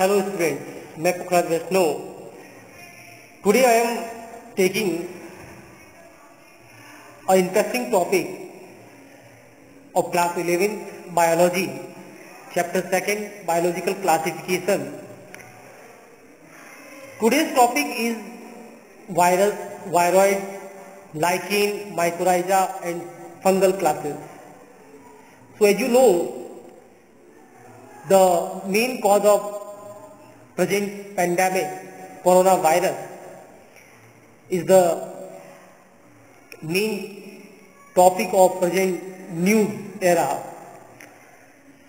Hello students, मैं पुखराज वैष्णव. Today I am taking an interesting topic of class 11 biology, chapter 2 biological classification. Today's topic is virus, viroid, lichen, mycorrhiza and fungal classes. So as you know, the main cause of present pandemic, coronavirus, is the main topic of present news era.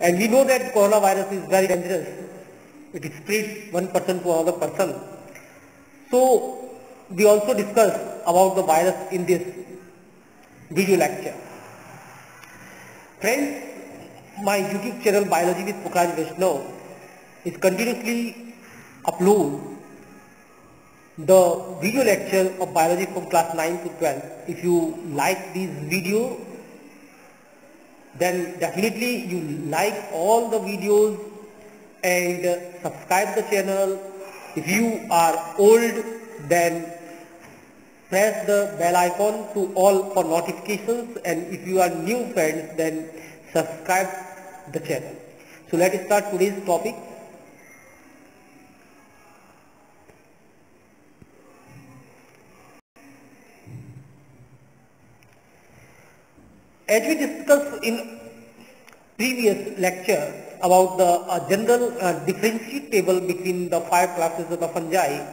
And we know that coronavirus is very dangerous. It spreads one person to another person. So we also discuss about the virus in this video lecture. Friends, my YouTube channel Biology with Pukhraj Vaishnav is continuously upload the video lecture of biology from class 9 to 12. If you like this video, then definitely you like all the videos and subscribe the channel. If you are old, then press the bell icon to all for notifications, and if you are new friends, then subscribe the channel. So let us start today's topic. As we discussed in previous lecture about the general differentiate table between the 5 classes of the fungi,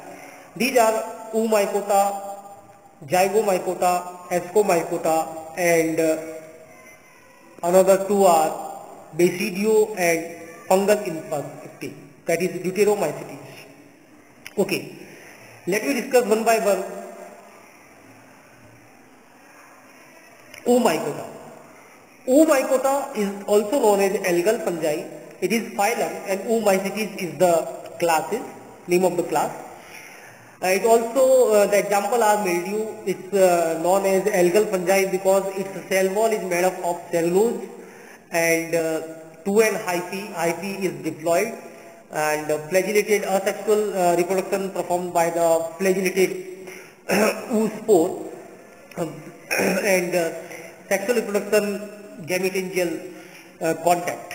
these are Oomycota, Zygomycota, Ascomycota, and another 2 are Basidio and fungal infecti, that is Deuteromycetes. Okay, let me discuss one by one. Oomycota. Oomycota is also known as algal fungi. It is phylum, and Oomycetes is the classes, name of the class. It also, the example are mildew. It's known as algal fungi because its cell wall is made up of cellulose, and 2 and hyphae is diploid, and flagellated asexual reproduction performed by the flagellated oospore, and sexual reproduction gametangial contact.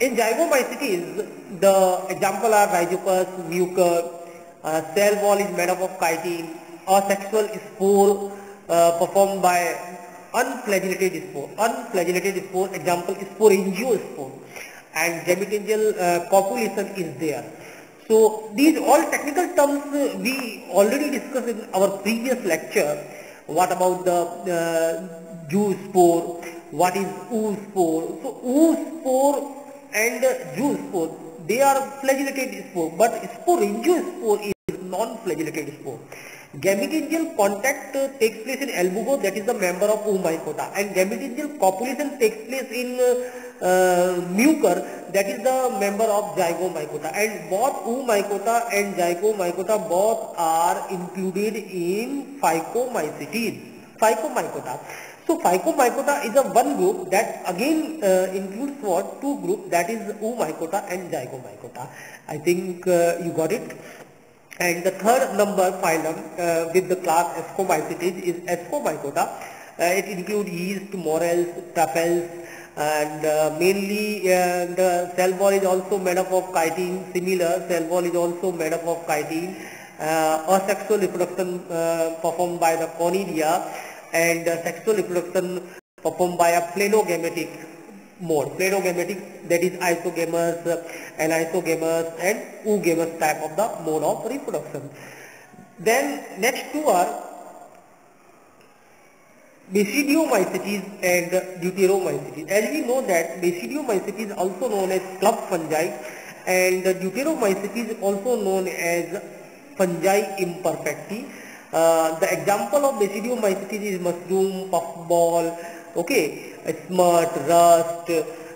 In Zygomycetes, the example are Rhizopus, mucor, cell wall is made up of chitin, asexual spore performed by unflagellated spore. Unflagellated spore, example sporangiosperm, and gametangial copulation is there. So these all technical terms we already discussed in our previous lecture. What about the zoospore? What is oospore? So oospore and zoospore, they are flagellated spore, but sporangiosperm is non-flagellated spore. Gametangial contact takes place in albugo, that is the member of Oomycota, and gametangial copulation takes place in mucor, that is the member of Zygomycota, and both Oomycota and Zygomycota both are included in Phycomycetes. Phycomycota. So Phycomycota is a one group that again includes what? 2 groups, that is Oomycota and Zygomycota. I think you got it. And the third number phylum with the class Ascomycetes is Ascomycota. It includes yeast, morels, truffles, and mainly the cell wall is also made up of chitin. Similar, cell wall is also made up of chitin. Asexual reproduction performed by the conidia, and sexual reproduction performed by a planogametic mode. Planogametic, that is isogamous, anisogamous and oogamous type of the mode of reproduction. Then next 2 are Basidiomycetes and Deuteromycetes. As we know that Basidiomycetes is also known as club fungi, and Deuteromycetes is also known as fungi imperfecti. The example of Basidiomycetes is mushroom, puffball, okay, smut, rust,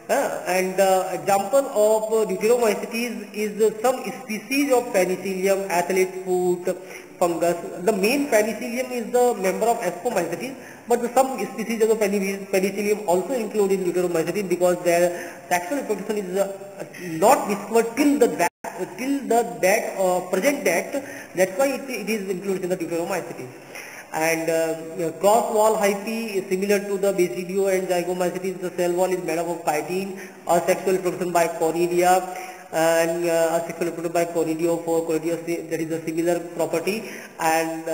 and the example of Deuteromycetes is some species of Penicillium, athlete foot, fungus. The main Penicillium is the member of Ascomycetes, but some species of the Penicillium also include in Deuteromycetes because their sexual reproduction is not discovered till the till the present date. That's why it is included in the deuteromycetes. And cross wall hyphae is similar to the basidio and zygomycetes. The cell wall is made up of chitin, asexual reproduction by conidia, and asexual reproduction by conidiophore. Conidiophore, that is a similar property, and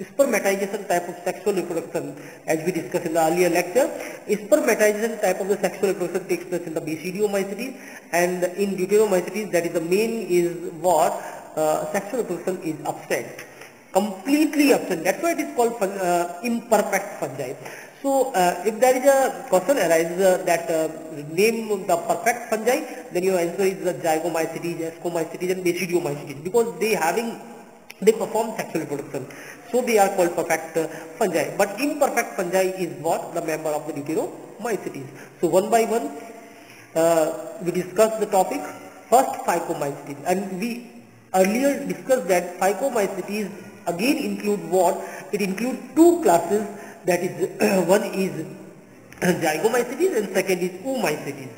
spermatization type of sexual reproduction, as we discussed in the earlier lecture. Spermatization type of the sexual reproduction takes place in the basidiomycetes, and in deuteromycetes, that is the main is what sexual reproduction is absent, completely absent. That's why it is called imperfect fungi. So if there is a question arises that name the perfect fungi, then your answer is the zygomycetes, ascomycetes and basidiomycetes, because they perform sexual reproduction. So they are called perfect fungi. But imperfect fungi is what? The member of the deuteromycetes. So one by one we discuss the topic. First, phycomycetes, and we earlier discussed that phycomycetes again include what? It includes two classes, that is one is zygomycetes and second is oomycetes.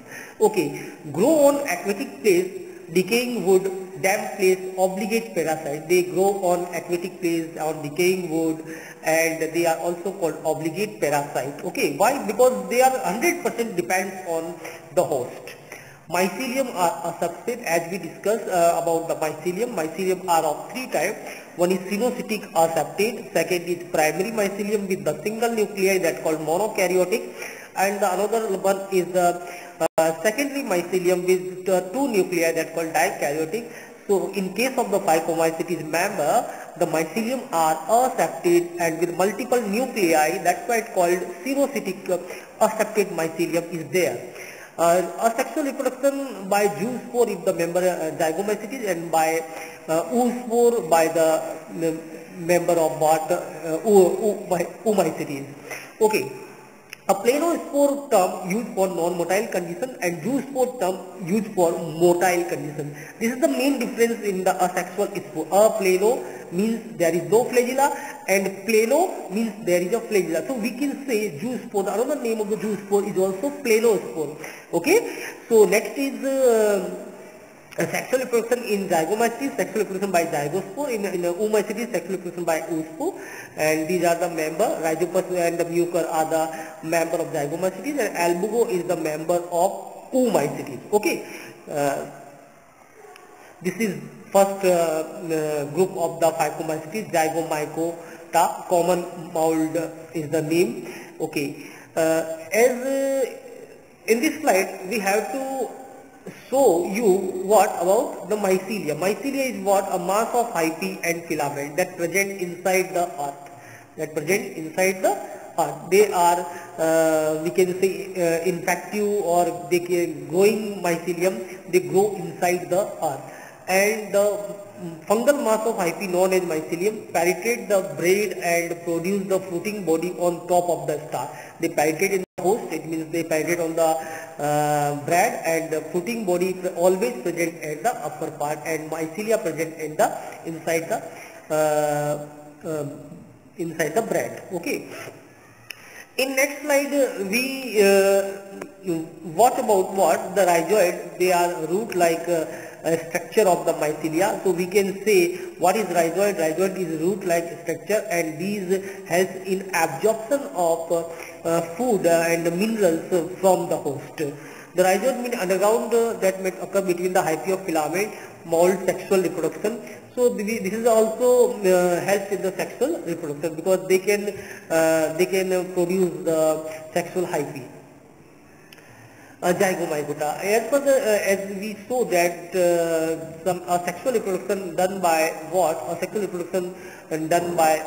Okay, grow on aquatic place, decaying wood, damp place, obligate parasite. They grow on aquatic place, on decaying wood, and they are also called obligate parasite. Okay, why? Because they are 100% depends on the host. Mycelium are a subset, as we discussed about the mycelium. Mycelium are of three types. One is phenocytic aseptate, second is primary mycelium with the single nuclei that called monokaryotic, and the another one is the secondary mycelium with two nuclei that called dikaryotic. So in case of the phycomycetes member, the mycelium are aseptate and with multiple nuclei. That's why it's called phenocytic aseptate mycelium is there. Asexual reproduction by zoospore if the member zygomycetes, and by oospore by the member of what oomycetes. Okay, a planospore term used for non-motile condition and zoospore term used for motile condition. This is the main difference in the asexual spore. Plano means there is no flagella, and plano means there is a flagella. So we can say zoospore. Another name of the zoospore is also planospore. Okay. So next is sexual reproduction in zygomycetes, sexual reproduction by zygospore, in oomycetes, sexual reproduction by oospore, and these are the member. Rhizopus and the mucor are the member of zygomycetes, and albugo is the member of oomycetes. Okay, this is first group of the phycomycetes, Zygomycota, common mold is the name. Okay, as in this slide we have to show you what about the mycelia. Mycelia is what? A mass of hyphae and filament that present inside the earth. They are we can say infective, or they can growing mycelium. They grow inside the earth, and the fungal mass of hyphae known as mycelium penetrate the braid and produce the fruiting body on top of the star. They penetrate in the host. It means they penetrate on the bread, and the fruiting body always present at the upper part, and mycelia present in the inside the bread. Okay. In next slide we what about what? The rhizoid. They are root like structure of the mycelia. So we can say what is rhizoid? Rhizoid is root like structure, and these help in absorption of food and minerals from the host. The rhizoid means underground that may occur between the hyphae of filament, mold, sexual reproduction. So this is also helps in the sexual reproduction, because they can produce the sexual hyphae. Zygomycota. As we saw that some sexual reproduction done by what? A sexual reproduction done by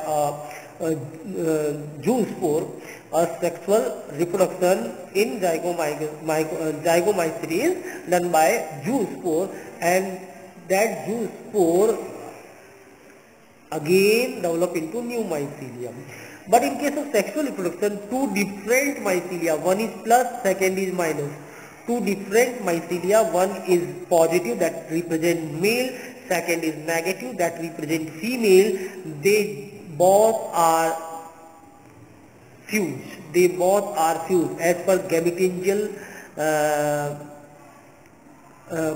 zoospore. A sexual reproduction in zygomycetes done by zoospore, and that zoospore again develop into new mycelium. But in case of sexual reproduction, two different mycelia, one is plus, second is minus. Two different mycelia, one is positive that represent male, second is negative that represent female. They both are fused. As per gametangial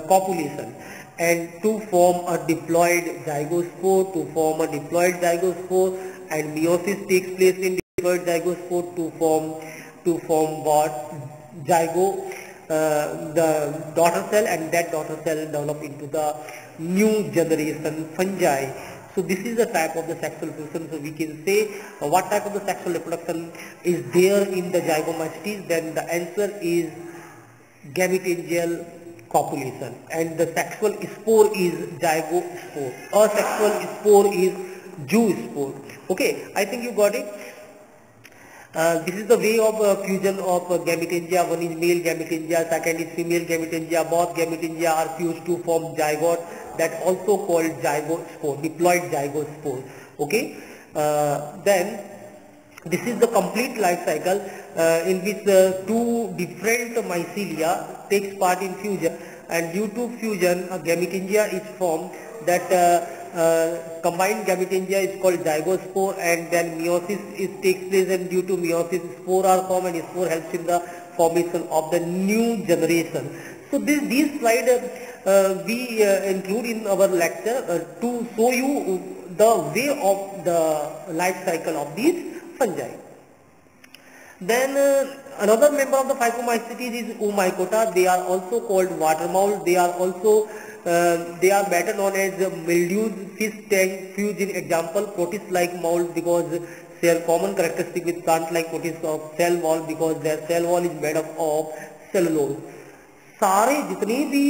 copulation, and to form a diploid zygospore, and meiosis takes place in diploid zygospore to form what? Zygo, the daughter cell, and that daughter cell develop into the new generation fungi. So this is the type of the sexual reproduction. So we can say what type of the sexual reproduction is there in the zygomycetes. Then the answer is gametangial copulation, and the sexual spore is zygospore. Asexual spore is zoospore. Okay, I think you got it. This is the way of fusion of gametangia. One is male gametangia, second is female gametangia. Both gametangia are fused to form zygote, that also called zygospore, diploid zygospore. Okay, then this is the complete life cycle in which two different mycelia takes part in fusion, and due to fusion a gametangia is formed. That combined gametangia is called zygospore, and then meiosis takes place, and due to meiosis spore are formed, and spore helps in the formation of the new generation. So these slides we include in our lecture to show you the way of the life cycle of these fungi. Then another member of the Phycomycetes is Oomycota. They are also called water mold. They are also they are better known as mildews, fish tank, fused in example protist-like mold, because share common characteristic with plant-like protist of cell wall, because their cell wall is made up of cellulose. सारे जितनी भी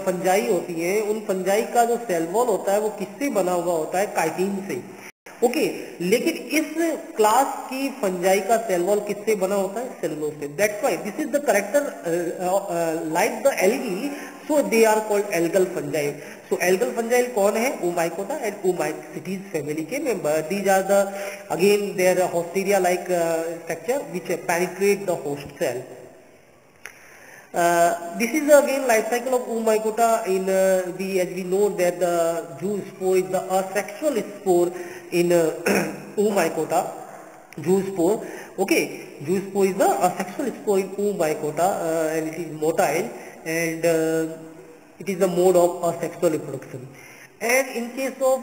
fungi होती हैं, उन fungi का जो cell wall होता है वो किससे बना हुआ होता है? काइटिन से. ओके, लेकिन इस क्लास की फंजाई का सेल वॉल किससे बना होता है? सेलुलोज से. That's why this is the character like the algae, so they are called algal fungi. So algal fungi कौन है? ओमाइकोटा एंड ओमाइसिटीज फैमिली के member. These are the again there haustoria like structure which penetrate the host cell. This is again life cycle of Oomycota. In as we know that the zoospore is the asexual spore in Oomycota. Zoospore, okay, zoospore is the asexual spore in Oomycota, and it is motile, and it is the mode of asexual reproduction. And in case of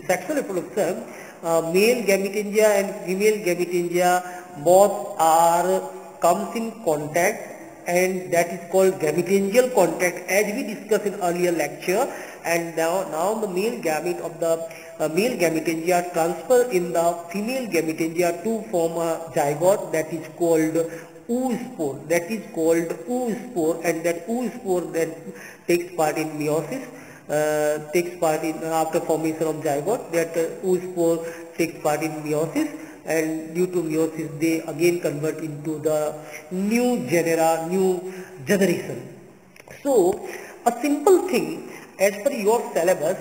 sexual reproduction, male gametangia and female gametangia both are comes in contact, and that is called gametangial contact, as we discussed in earlier lecture. And now the male gamete of the male gametangia transfer in the female gametangia to form a zygote, that is called oospore. And that oospore then takes part in meiosis, takes part in after formation of zygote. That oospore takes part in meiosis, and due to meiosis they again convert into the new genera, new generation. So a simple thing as per your syllabus,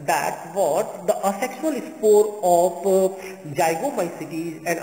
that what the asexual spore of zygomycetes and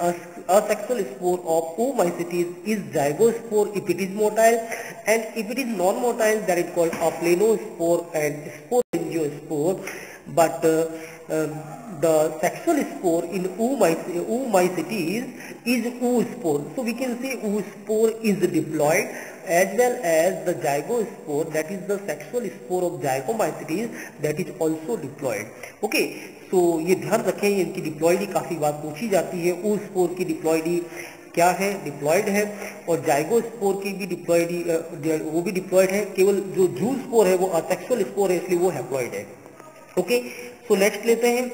asexual spore of oomycetes is zygospore if it is motile, and if it is non-motile, that is called a planospore and sporangiospore. But the sexual spore in oomycetes is oospore. So we can say oospore is diploid, as well as the zygospore, that is the sexual spore of zygomycetes, that is also diploid. Okay, so ये ध्यान रखें, इनकी diploidy काफी बार पूछी जाती है. oospore की diploidy क्या है? डिप्लॉइड है. और जाइगोस्पोर की भी डिप्लॉइडी वो भी डिप्लॉइड है. केवल जो जूस्पोर है वो असेक्सुअल स्पोर है, इसलिए वो हैप्लॉइड है. ओके, सो नेक्स्ट लेते हैं.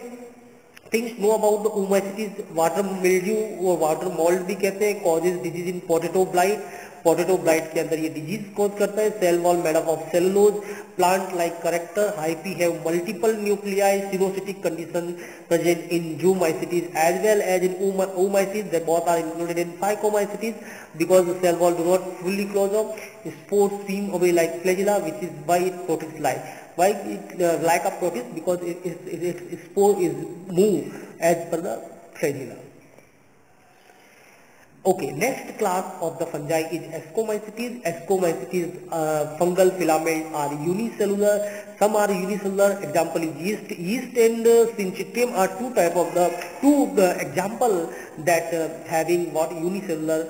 Things know about the oomycetes. Water mildew और वाटर मोल्ड भी कहते हैं. Causes disease in potato blight. Potato blight के अंदर ये डिजीज कॉज करता है. Cell wall made up of cellulose. Plant like character. Hyphae have multiple nuclei. Coenocytic condition present in zygomycetes as well as in oomycetes. They both are included in phycomycetes because the cell wall do not fully close up. Spores seem away like flagella, which is why it protist like. Why it like a protist? Because its spore is move as per the flagella. Okay, next class of the fungi is ascomycetes. Ascomycetes fungal filament are unicellular. Some are unicellular. Example is yeast. Yeast and syncytium are two example that having what unicellular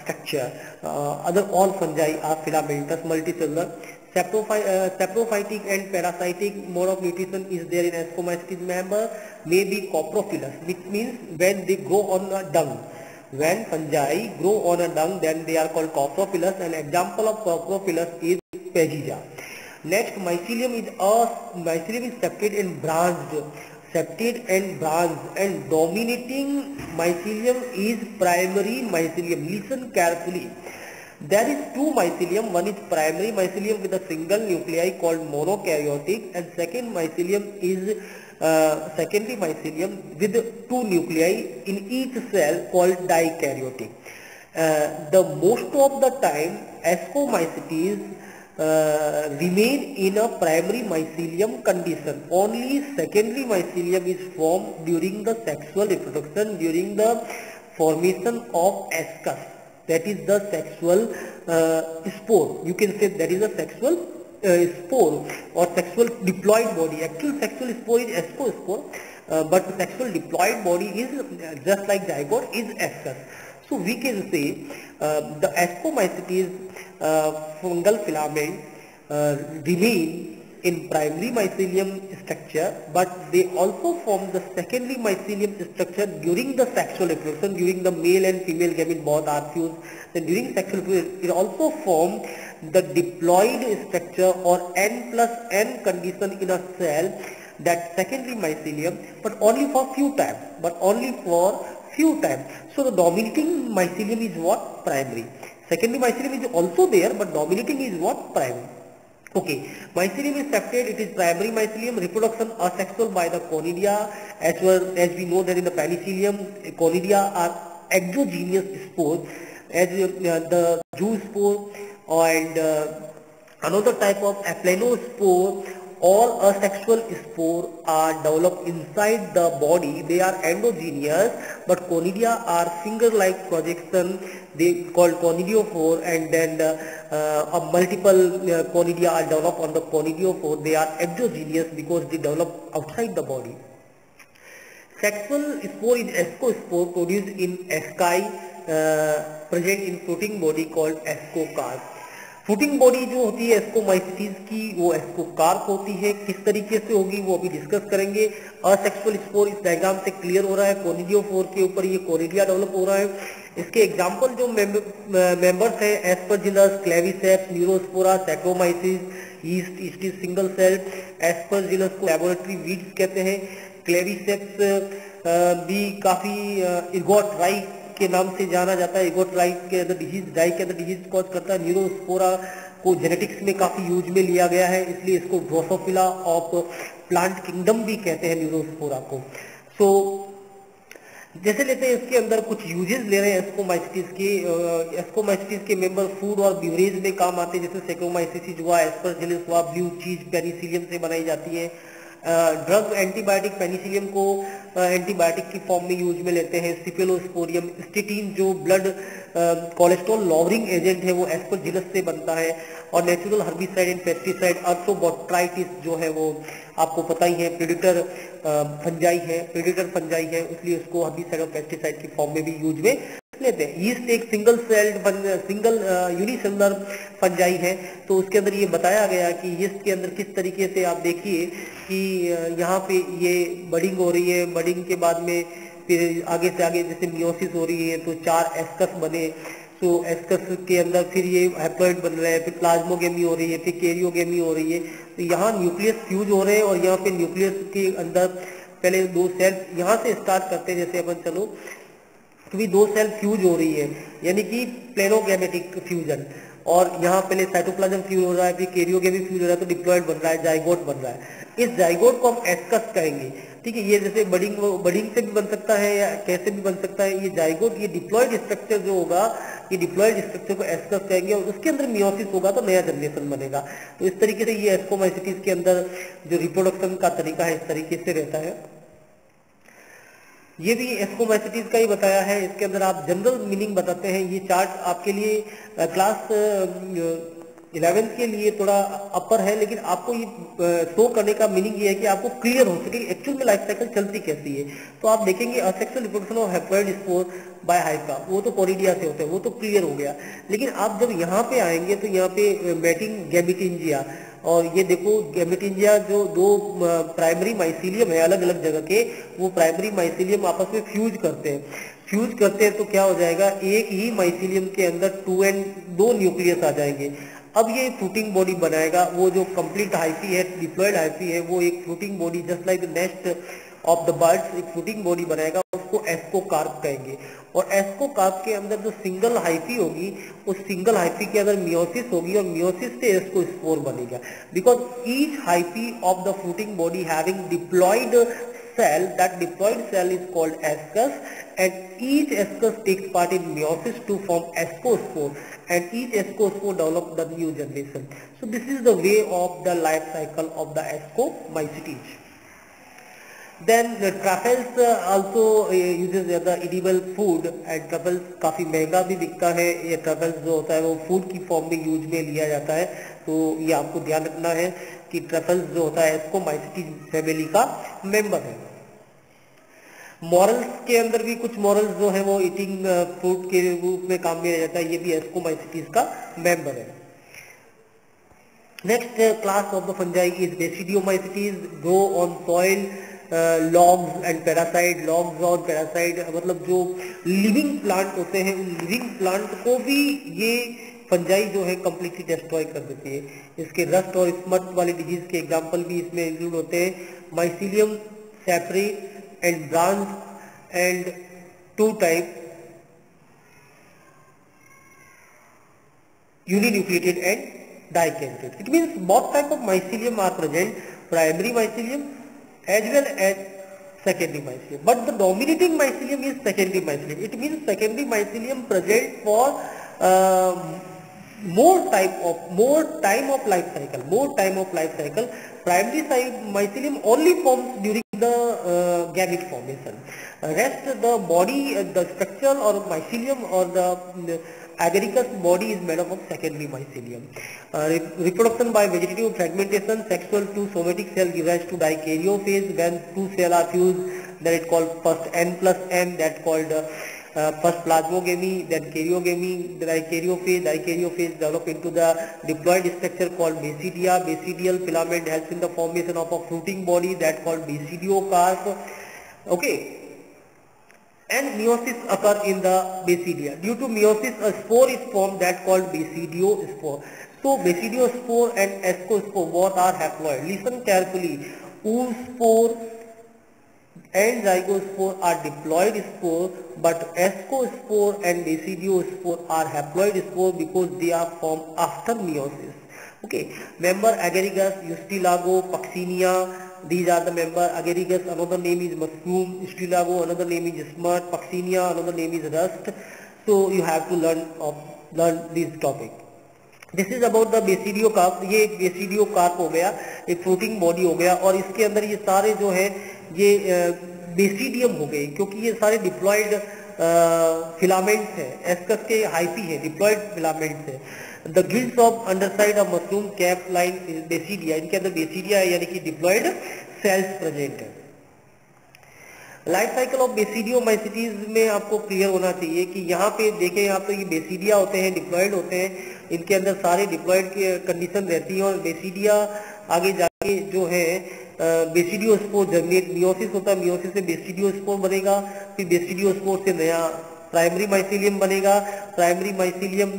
structure. Other all fungi are filamentous, multicellular. Saprophytic and parasitic mode of nutrition is there in ascomycetes member. May be coprophilous, which means when they grow on a dung. When fungi grow on a dung, then they are called coprophilous. An example of coprophilous is Pagida. Next, mycelium is septate and branched, and dominating mycelium is primary mycelium. Listen carefully. There is two mycelium. One is primary mycelium with a single nuclei called monokaryotic, and second mycelium is secondary mycelium with two nuclei in each cell called dikaryotic. The most of the time ascomycetes remain in a primary mycelium condition. Only secondary mycelium is formed during the sexual reproduction, during the formation of ascus. That is the sexual spore. You can say that is a sexual spore or sexual diploid body. Actual sexual spore is ascospore, but sexual diploid body is just like zygote is ascus. So we can say the ascomycetes fungal filament remain in primary mycelium structure, but they also form the secondary mycelium structure during the sexual reproduction, during the male and female gamete both are fused. Then during sexual reproduction, it also form the diploid structure or n plus n condition in a cell, that secondary mycelium, but only for few times. So the dominating mycelium is what? Primary. Secondary mycelium is also there, but dominating is what? Primary. Okay, mycelium is septate, it is primary mycelium. Reproduction asexual by the conidia. As well as we know that in the penicillium, conidia are exogenous spores, as the zoospore and another type of aplanospore. All asexual spores are developed inside the body. They are endogenous, but conidia are finger-like projection. They called conidiophore, and then multiple conidia are developed on the conidiophore. They are exogenous because they develop outside the body. Sexual spore is ascospore produced in asci, present in fruiting body called ascocarp. Fruiting body जो होती है ascomycetes की, वो ascocarp होती है. किस तरीके से होगी वो अभी डिस्कस करेंगे. असेक्सुअल स्पोर इस डायग्राम से क्लियर हो रहा है. कोनिडियोफोर के ऊपर ये कोनिडिया डेवलप हो रहा है. इसके एग्जांपल जो मेंबर्स हैं Aspergillus, Claviceps, Neurospora, Saccharomyces, yeast is single cell. Aspergillus को लैबोरेटरी वीड्स कहते हैं. क्लेविसेप्स भी काफी इर्गोट राइट के नाम से जाना जाता है. इगोट राइट के अंदर डिजीज, डाई के अंदर डिजीज कॉज करता है. न्यूरोस्पोरा को जेनेटिक्स में काफी यूज में लिया गया है, इसलिए इसको ड्रोसोफिला ऑफ प्लांट किंगडम भी कहते हैं न्यूरोस्पोरा को. सो जैसे लेते हैं इसके अंदर कुछ यूजेस ले रहे हैं एस्कोमाइसिटीज के. एस्कोमाइसिटीज के मेंबर फूड और बिवरेज में काम आते हैं, जैसे सेक्रोमाइसिस हुआ, एस्परजिलस हुआ, ब्लू चीज पेनिसिलियम से बनाई जाती है. ड्रग एंटीबायोटिक पेनिसिलियम को एंटीबायोटिक की फॉर्म में यूज में लेते हैं. सिफेलोस्पोरियम, स्टेटिन जो ब्लड कोलेस्ट्रॉल लॉवरिंग एजेंट है वो एस्परजिलस से बनता है. और नेचुरल हर्बिसाइड एंड पेस्टिसाइड अर्थ्रोबोट्राइटिस जो है वो आपको पता ही है प्रेडेटर फंजाई है, इसलिए उसको हर्बिसाइड और पेस्टिसाइड की फॉर्म में भी यूज में लेते हैं. यीस्ट एक सिंगल यूनिसेलुलर फंजाई है, तो उसके अंदर ये बताया गया कि यीस्ट के अंदर किस तरीके से आप देखिए कि यहाँ पे ये बडिंग हो रही है. बडिंग के बाद में फिर आगे से आगे जैसे मियोसिस हो रही है तो 4 एस्कस बने. तो एस्कस के अंदर फिर ये हैप्लॉइड बन रहे हैं, फिर प्लाज्मोगेमी हो रही है, फिर कैरियोगेमी हो रही है. तो यहाँ न्यूक्लियस फ्यूज हो रहे हैं और यहाँ पे न्यूक्लियस के अंदर पहले 2 सेल यहाँ से स्टार्ट करते हैं. जैसे अपन चलो तो भी 2 सेल फ्यूज हो रही है, यानी कि प्लेनोगेमेटिक फ्यूजन. और यहाँ पहले साइटोप्लाज्म फ्यूज हो रहा है, फिर कैरियोगेमी फ्यूज हो रहा है, तो डिप्लॉइड बन रहा है, जाइगोट बन रहा है. इस जाइगोट को हम एस्कस कहेंगे. ठीक है, ये जैसे बडिंग से भी बन सकता है या कैसे भी बन सकता है. ये जाइगोट, ये डिप्लॉइड स्ट्रक्चर जो होगा, ये डिप्लॉइड स्ट्रक्चर को एस्कस कहेंगे. और उसके अंदर मियोसिस होगा तो नया जनरेशन बनेगा. तो इस तरीके से ये एस्कोमाइसिटीज के अंदर जो रिप्रोडक्शन का तरीका है इस तरीके से रहता है. ये भी एस्कोमाइसिटीज का ही बताया है। इसके अंदर आप जनरल मीनिंग बताते हैं। ये चार्ट आपके लिए क्लास 11th के लिए थोड़ा अपर है, लेकिन आपको ये शो करने का मीनिंग ये है कि आपको क्लियर हो सके एक्चुअल में लाइफ साइकिल चलती कैसी है। तो आप देखेंगे asexual reproduction of haploid spore by hypha, वो तो कोरिडिया से होते हैं, वो तो क्लियर हो गया। लेकिन आप जब यहाँ पे आएंगे तो यहाँ पे मैटिंग गैमेटिंजिया, और ये देखो गैमेटिंजिया जो दो प्राइमरी माइसीलियम है अलग अलग जगह के, वो प्राइमरी माइसीलियम आपस में फ्यूज करते हैं। फ्यूज करते हैं तो क्या हो जाएगा, एक ही माइसीलियम के अंदर 2 न्यूक्लियस आ जाएंगे। अब ये फ्रूटिंग बॉडी बनाएगा। वो जो कंप्लीट हाइफी है, डिप्लॉयड हाइफी है, वो एक fruiting body just like the nest of the birds एक फ्रूटिंग बॉडी बनाएगा, उसको एस्कोकार्प कहेंगे। और एस्कोकार्प के अंदर जो सिंगल हाइफी होगी, उस सिंगल हाइफी के अंदर मियोसिस होगी और मियोसिस से एस्कोस्पोर बनेगा। Because each hyphae of the fruiting body having diploid cell, that diploid cell is called ascus, and each ascus takes part in meiosis to form ascospore, and each ascospore develop the new generation. So this is the way of the life cycle of the ascomycetes. Then the truffles also uses the edible food, and truffles काफी महंगा भी बिकता है। ये truffles जो होता है वो फूड की फॉर्म में यूज में लिया जाता है। तो ये आपको ध्यान रखना है कि truffles जो होता है एस्कोमाइसिटीज फैमिली का मेंबर है। मॉरल्स के अंदर भी कुछ मॉरल्स जो है वो ईटिंग फ्रूट के रूप में काम में जाता है, ये भी एस्कोमाइसिटीज का मेंबर है। Next class of the fungi is basidiomycetes, grow on soil, logs and parasite. Logs और पैरासाइट मतलब जो लिविंग प्लांट होते हैं, उन लिविंग प्लांट को भी ये फंजाई जो है कंप्लीटली डिस्ट्रॉय कर देती है। इसके रस्ट और स्मट वाली डिजीज के एग्जांपल भी इसमें इंक्लूड होते हैं। Mycelium separate and branch and 2 type uninucleated and dicharated. It means both type of mycelium are present, primary mycelium as well as secondary mycelium, but the dominating mycelium is secondary mycelium. It means secondary mycelium present for more time of life cycle. Primary mycelium only forms during the gamete formation. Rest the body, the structure or mycelium or the agaricus body is made up of secondary mycelium. Reproduction by vegetative fragmentation, sexual to somatic cell gives rise to dikaryophase. When 2 cells are fused, then it called first N plus M, that called first plasmogamy, then karyogamy. The dikaryophase develop into the diploid structure called basidia. Basidial filament helps in the formation of a fruiting body, that called basidiocarp. Okay, and meiosis occur in the basidia. Due to meiosis, a spore is formed, that called basidiospore. So basidiospore and ascospore both are haploid. Listen carefully. Oospore and zygospore are diploid spore, but ascospore and basidiospore are haploid spore because they are formed after meiosis. Okay, member agaricus, Ustilago, Puccinia, these are the member. Agaricus, another name is mushroom. Ustilago, another name is smut. Puccinia, another name is rust. So you have to learn this topic. This is about the basidiocarp. ये एक basidiocarp हो गया, एक fruiting body हो गया, और इसके अंदर ये सारे जो है ये बेसिडियम हो गए, क्योंकि ये सारे डिप्लॉयड फिलामेंट्स है। एस्कस के हाइफी है, डिप्लॉयड फिलामेंट्स है। The gills of underside of mushroom cap line basidia, इनके अंदर बेसिडिया है, यानी कि डिप्लॉयड सेल्स प्रेजेंट है। लाइफ साइकिल ऑफ बेसिडियोमाइसिटीज में आपको क्लियर होना चाहिए कि यहाँ पे देखें, यहाँ तो ये बेसिडिया होते हैं, डिप्लॉयड होते हैं, इनके अंदर सारे डिप्लॉयड की कंडीशन रहती है, और बेसिडिया आगे जाके जो है बेसिडियोस्पोर जर्मिनेट, मियोसिस होता है, मियोसिस से बेसिडियोस्पोर बनेगा, फिर बेसिडियोस्पोर से नया प्राइमरी माइसीलियम बनेगा, प्राइमरी माइसीलियम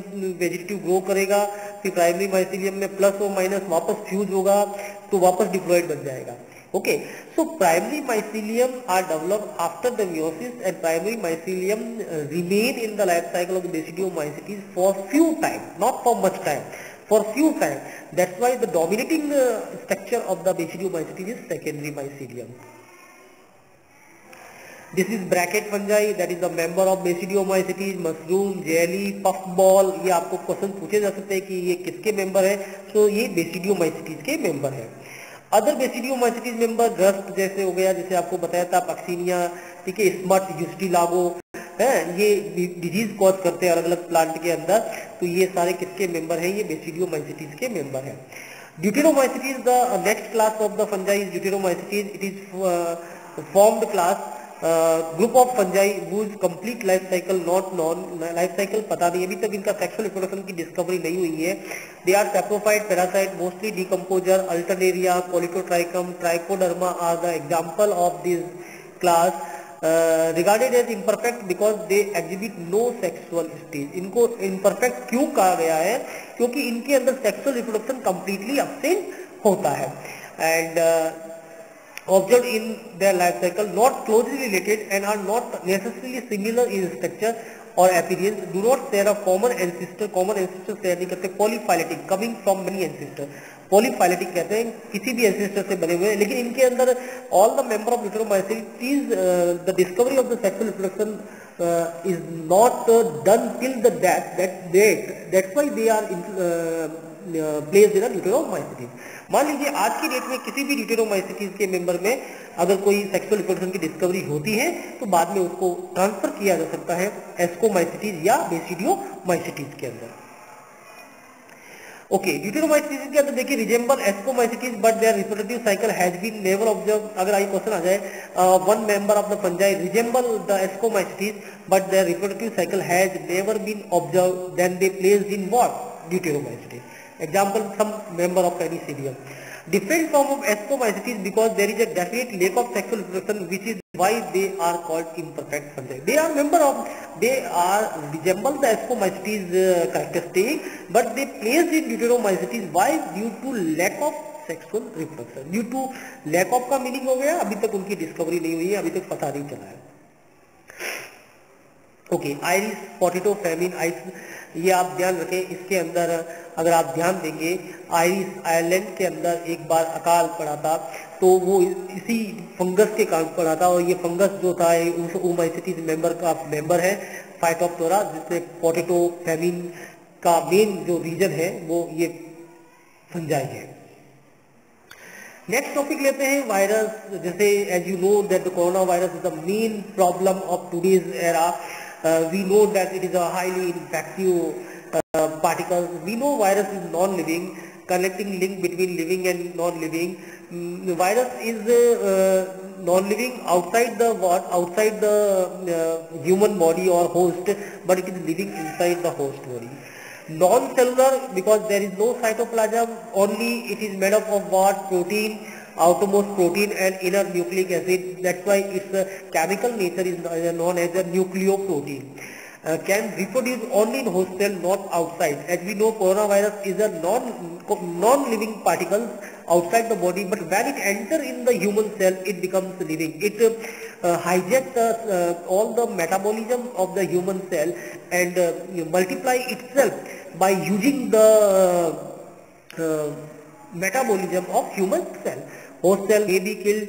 वेजिटेटिव ग्रो करेगा, फिर प्राइमरी माइसीलियम में प्लस और माइनस वापस फ्यूज होगा तो वापस डिप्लॉयड बन जाएगा। Okay, so primary mycelium are developed after the meiosis, and primary mycelium remain in the life cycle of the Basidiomycetes for few time, not for much time, for few time. That's why the dominating structure of the Basidiomycetes is secondary mycelium. This is bracket fungi, that is a member of Basidiomycetes, mushroom, jelly, puffball. ये आपको question पूछे जा सकते हैं कि ये किसके member है, तो ये Basidiomycetes के मेंबर है। अदर बेसिडियोमाइसिटीज मेंबर रस्ट जैसे हो गया, जैसे आपको बताया था पक्सीनिया, ठीक है, स्मट, यूस्टिलागो है, ये डिजीज कॉज करते हैं अलग अलग प्लांट के अंदर। तो ये सारे किसके मेंबर हैं, ये बेसिडियोमाइसिटीज के मेंबर हैं। Deuteromycetes, the next class of the fungi is deuteromycetes. It is formed class, group of fungi whose complete life cycle not known, life cycle पता नहीं, अभी तक इनका sexual reproduction की discovery नहीं हुई है। They are saprophyte, parasite, mostly decomposer, Alternaria, Polytotrichum, Trichoderma are the example of this class, regarded as imperfect because they exhibit no sexual stage। इनको imperfect क्यों कहा गया है, क्योंकि इनके अंदर sexual reproduction completely absent होता है। And observed in their life cycle, not closely related and are not necessarily similar in structure or appearance, do not share a common ancestor share नहीं करते। polyphyletic, coming from many ancestors, polyphyletic कहते हैं किसी भी ancestor से बने हुए हैं, लेकिन इनके अंदर all the member of Deuteromycetes, the discovery of the sexual reproduction is not done till the death, that's why they are placed in a Deuteromycetes। मान लीजिए आज की डेट में किसी भी ड्यूटेरोमाइसिटीज के मेंबर में अगर कोई सेक्सुअल रिप्रोडक्शन की डिस्कवरी होती है तो बाद में उसको ट्रांसफर किया जा सकता है एस्कोमाइसिटीज या बेसिडियोमाइसिटीज के अंदर। ओके, ड्यूटेरोमाइसिटीज के अंदर देखिए resemble Ascomycetes but their reproductive cycle has been never observe. अगर आई क्वेश्चन आ जाए, one member of the fungi resemble the Ascomycetes but their reproductive cycle has never been observe, then they placed in what, Deuteromycetes. Example, some member of Penicillium. Different form of Ascomycetes because there is a definite lack of sexual reproduction, which is why they are called imperfect fungi. They are member of, they are resemble the Ascomycetes characteristic, but they placed in Deuteromycetes. Why? Due to lack of sexual reproduction. Due to lack of का meaning हो गया, अभी तक उनकी discovery नहीं हुई है, अभी तक पता नहीं चला है। ओके, आयरिस पोटैटो फेमिन आइस, ये आप ध्यान रखें। इसके अंदर अगर आप ध्यान देंगे, आयरिस आयरलैंड के अंदर एक बार अकाल पड़ा था, तो वो इसी फंगस के कारण पड़ा था, और ये फंगस जो था ओमाइसिटीज मेंबर का मेंबर है फाइटोप्थोरा, जिसमें पोटैटो फेमिन का मेन जो रीजन है वो ये फंजाई है। नेक्स्ट टॉपिक लेते हैं वायरस। जैसे as you know that the corona virus is the main problem of today's era. We know that it is a highly infective particle. We know virus is non-living, connecting link between living and non-living. Virus is non-living outside the what? Outside the human body or host, but it is living inside the host body. Non-cellular because there is no cytoplasm. Only it is made up of what? Protein, outermost protein and inner nucleic acid. That's why its chemical nature is known as a nucleoprotein. Can reproduce only in host cell, not outside. As we know, coronavirus is a non-living particles outside the body, but when it enter in the human cell, it becomes living. It hijacks all the metabolism of the human cell and multiply itself by using the metabolism of human cell. Host cell may be killed.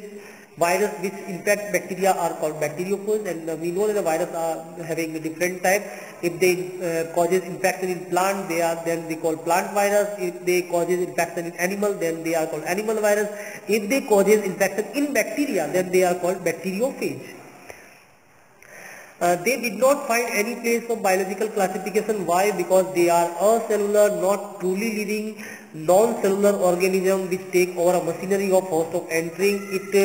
Virus which infect bacteria are called bacteriophage, and we know that the virus are having a different type. If they causes infection in plant, they are then we call plant virus. If they causes infection in animal, then they are called animal virus. If they causes infection in bacteria, then they are called bacteriophage. They did not find any place of biological classification. Why? Because they are acellular, not truly living, non-cellular organism which take over a machinery of host of entering it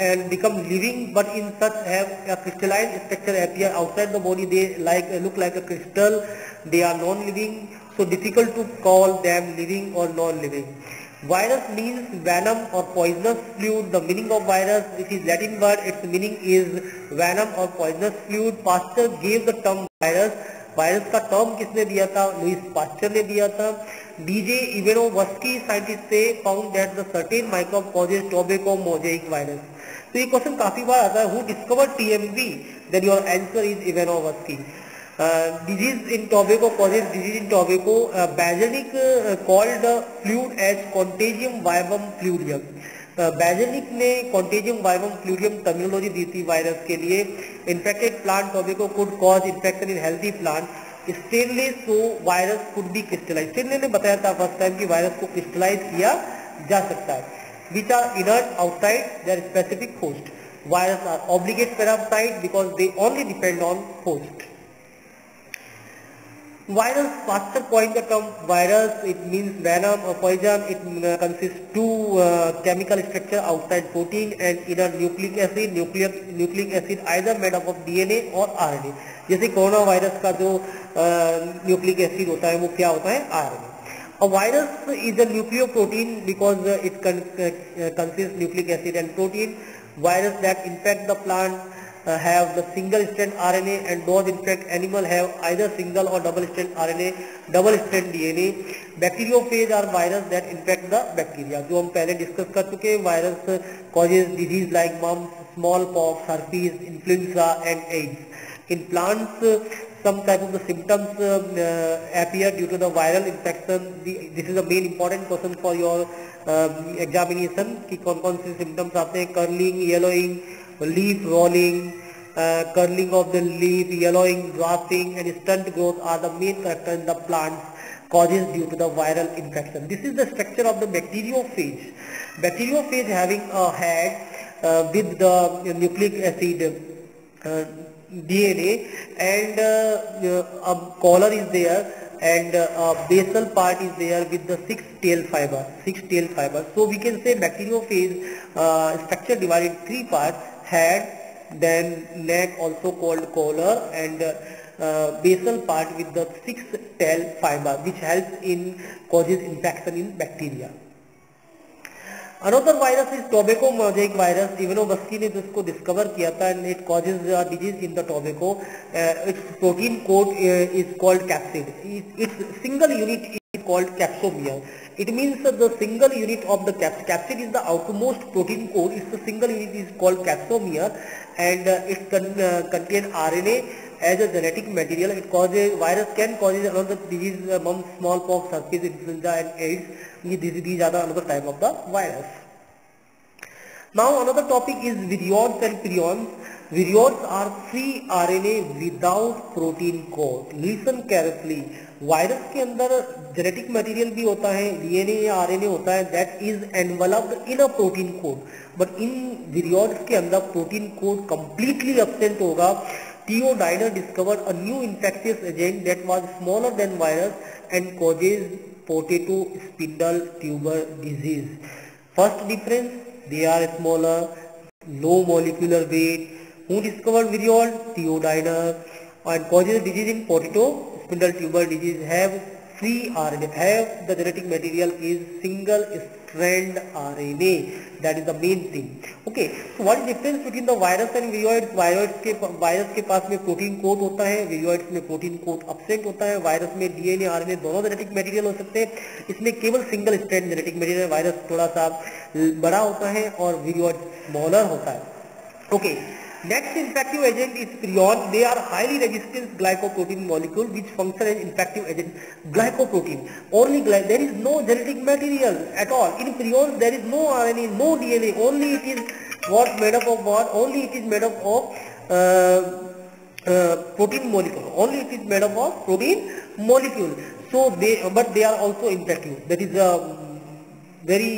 and become living, but in such have a crystalline structure appear outside the body. They look like a crystal. They are non-living, so difficult to call them living or non-living. Virus means venom or poisonous fluid. The meaning of virus, it is Latin word, its meaning is venom or poisonous fluid. Pasteur gave the term virus. Virus का term किसने दिया था? Louis Pasteur ने दिया था। D J Ivanovsky scientist से found that the certain microbe causes tobacco mosaic virus. तो ये क्वेश्चन काफी बार आता है, who discovered TMV? Then your answer is Ivanovsky. Disease in tobacco causes disease in tobacco. Bazanic called fluid as contagium vivum fluidium. Beijerinck ने contagium vivum fluidum terminology दी थी virus के लिए। Infected plant tobacco could cause infection in healthy plant. Stanley so virus could be crystallize. Stanley ने बताया था first time कि virus को क्रिस्टलाइज किया जा सकता है। Which are inert outside their specific host. Virus are obligate parasite because they only depend on host. Virus, faster point the term virus, it means venom or poison. It consists two chemical structure outside protein and inner nucleic acid. Nucleic acid either made up of DNA or RNA. जैसे corona virus का जो nucleic acid होता है वो क्या होता है, RNA. A virus is a nucleoprotein because it consists nucleic acid and protein. Virus that infect the plant have the single strand RNA and those infect animal have either single or double strand RNA, double strand DNA. Bacteriophage are virus that infect the bacteria. जो हम पहले discuss कर चुके हैं, virus causes disease like mumps, smallpox, herpes, influenza and AIDS. In plants, some type of the symptoms appear due to the viral infection. This is the main important question for your examination कि कौन-कौन से symptoms आते हैं. Curling, yellowing, leaf rolling, curling of the leaf, yellowing, drafting and stunt growth are the main characters in the plants causes due to the viral infection. This is the structure of the bacteriophage. Bacteriophage having a head with the nucleic acid DNA and a collar is there and a basal part is there with the six tail fiber. So we can say bacteriophage structure divided in three parts: head, then neck also called collar, and basal part with the six tail fiber which helps in causes infection in bacteria. Another virus is tobacco mosaic virus. Ivanovsky ने जिसको discover किया था and it causes disease in the tobacco. Its protein code is called capsid. Its single unit is called capsomere. It means the single unit of the capsid is the outermost protein code. Its single unit is called capsomere and it contains RNA as a genetic material. It causes virus can cause another disease, mumps, smallpox, herpes, influenza and AIDS. These are the another type of the virus. Now another topic is virions and prions. Virions are free RNA without protein code. Listen carefully. Virus के अंदर genetic material भी होता है, DNA या RNA होता है, that is enveloped in a protein coat. But in virions के अंदर प्रोटीन कोड कंप्लीटली एब्सेंट होगा. Theo Diner discovered a new infectious agent that was smaller than virus and causes potato spindle tuber disease. First difference, they are smaller, low molecular weight. Who discovered virion? Theo Diner. And causes disease in potato spindle tuber disease have free RNA, have the genetic material is single strand RNA. That is the main thing. Okay, so what is difference between the virus and viroids? Virus के पास में protein code होता है, viroids में protein code absent होता है. Virus में DNA RNA दोनों genetic material हो सकते हैं. इसमें केवल single strand genetic material. Virus थोड़ा सा बड़ा होता है और विरोइड स्मॉलर होता है. Okay, next infective agent is prion. They are highly resistant glycoprotein molecule which function as infective agent. Glycoprotein, only there is no genetic material at all. In prions there is no RNA, no DNA, only it is what made up of what? Only it is made up of protein molecule. Only it is made up of protein molecule. So but they are also infective. That is a very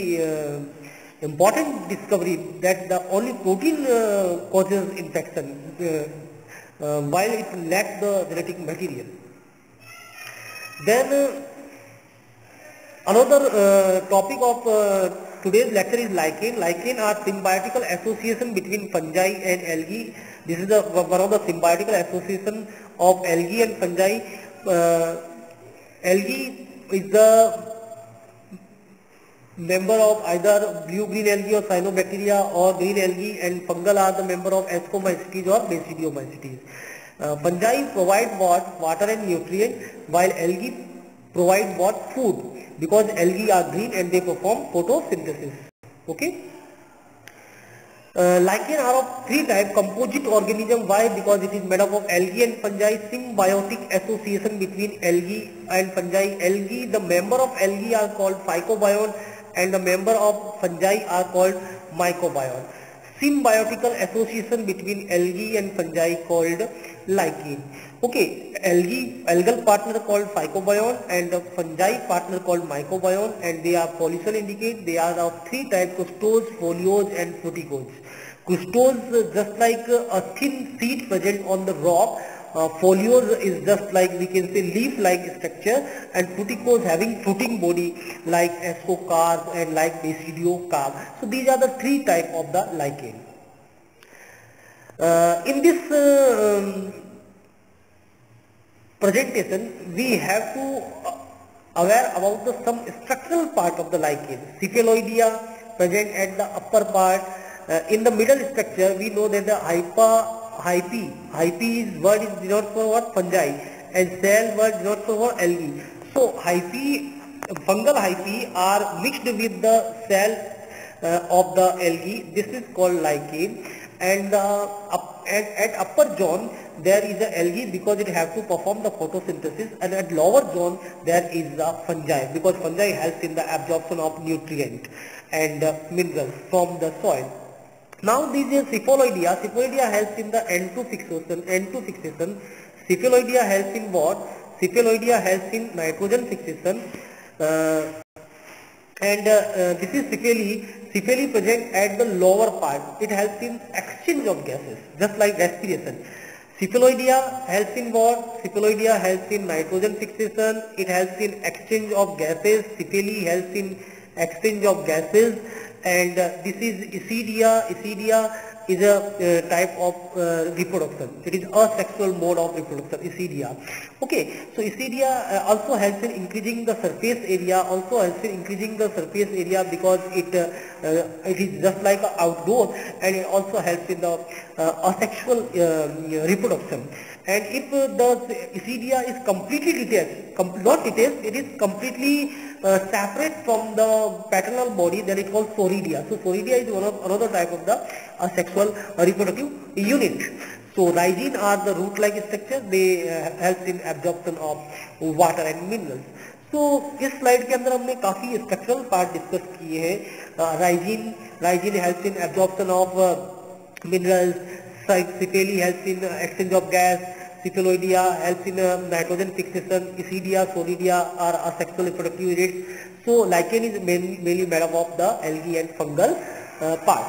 important discovery that the only protein causes infection while it lacks the genetic material. Then another topic of today's lecture is lichen. Lichen are symbiotical association between fungi and algae. This is one of the symbiotical association of algae and fungi. Algae is the member of either blue-green algae or cyanobacteria or green algae, and fungal are the member of ascomycetes or basidiomycetes. Fungi provide what? Water and nutrient, while algae provide what? Food, because algae are green and they perform photosynthesis. Okay. Lichen are of three types: composite organism. Why? Because it is made up of algae and fungi. Symbiotic association between algae and fungi. Algae, the member of algae are called phycobion and the member of fungi are called mycobion. Symbiotical association between algae and fungi called lichen. Okay, algal partner called phycobion and the fungi partner called mycobion, and they are pollution indicate. They are of three types: costose, foliose and fruticose. Custose just like a thin seed present on the rock. Foliose is just like we can say leaf-like structure, and fruticose having fruiting body like ascocarp and like basidiocarp. So these are the three types of the lichen. In this presentation, we have to aware about the some structural part of the lichen. Cephaloidea present at the upper part. In the middle structure, we know that the hyphae is word is denoted for what? Fungi, and cell word denoted for what? Algae. So fungal hyphae are mixed with the cell of the algae. This is called lichen. And at upper zone there is a algae because it have to perform the photosynthesis, and at lower zone there is the fungi because fungi helps in the absorption of nutrient and minerals from the soil. Now this is Cephaloidea. Cephaloidea helps in the N2 fixation. Cephaloidea helps in what? Cephaloidea helps in nitrogen fixation. This is cephali present at the lower part. It helps in exchange of gases, just like respiration. Cephaloidea helps in what? Cephaloidea helps in nitrogen fixation. It helps in exchange of gases. Cephali helps in exchange of gases. And this is Isidia. Isidia is a type of reproduction. It is a sexual mode of reproduction, Isidia. Okay, so Isidia also helps in increasing the surface area. Because it is just like outdoor, and it also helps in the asexual reproduction. And if the Isidia is completely detached, not detached, it is completely separate from the paternal body, then it called Soridia. So Soridia is another type of the asexual reproductive unit. So rhizine are the root-like structure. They help in absorption of water and minerals. So इस slide के अंदर हमने काफी structural part discuss किए हैं. Rhizine helps in absorption of minerals. Cephali helps in exchange of gas. Cephaloidea helps in nitrogen fixation. Isidia, Soridia are asexual reproductive units. So lichen is mainly made up of the algae and fungal part.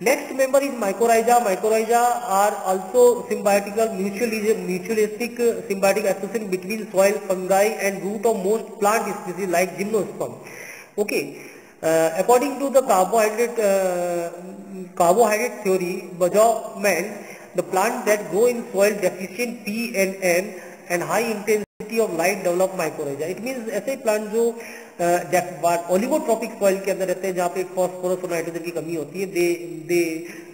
Next member is mycorrhiza. Mycorrhiza are also symbiotical, mutualistic symbiotic association between soil, fungi and root of most plant species like gymnosperm. Okay, according to the carbohydrate theory, Bajau, the plants that grow in soil deficient P and N and high intensity of light develop mycorrhiza. It means ऐसे plant जो oligotrophic soil के अंदर रहते हैं जहाँ पे phosphorus और nitrogen की कमी होती है, they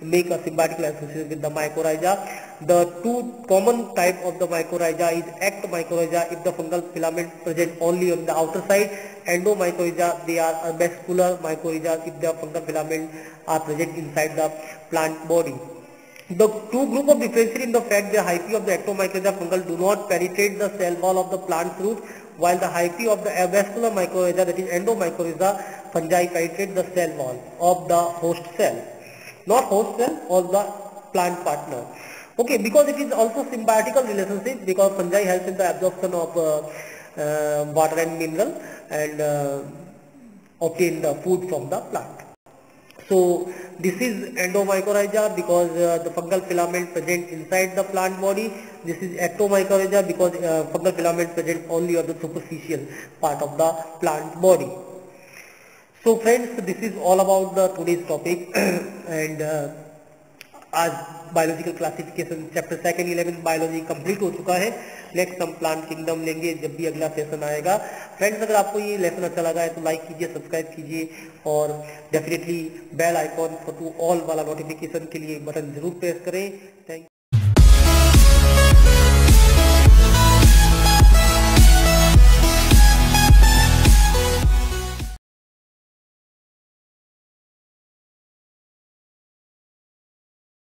make a symbiotic association with the mycorrhiza. The two common type of the mycorrhiza is ect mycorrhiza if the fungal filament present only on the outer side, endomycorrhiza they are a vascular mycorrhiza if the fungal filament are present inside the plant body. The two group of differentiate in the fact the hyphae of the ectomycorrhiza fungal do not penetrate the cell wall of the plant root, while the hyphae of the avascular mycorrhiza, that is endomycorrhiza fungi, penetrate the cell wall of the host cell, not host cell or the plant partner. Okay, because it is also symbiotical relationship, because fungi helps in the absorption of water and mineral and obtain the food from the plant. So this is endomycorrhiza because the fungal filament present inside the plant body. This is ectomycorrhiza because fungal filament present only on the superficial part of the plant body. So friends, this is all about the today's topic and आज biological classification chapter 2 11 biology complete हो चुका है. Next हम plant kingdom लेंगे जब भी अगला session आएगा. फ्रेंड्स, अगर आपको ये लेसन अच्छा लगा है तो लाइक कीजिए, सब्सक्राइब कीजिए और definitely bell icon for to all वाला नोटिफिकेशन के लिए बटन जरूर प्रेस करें.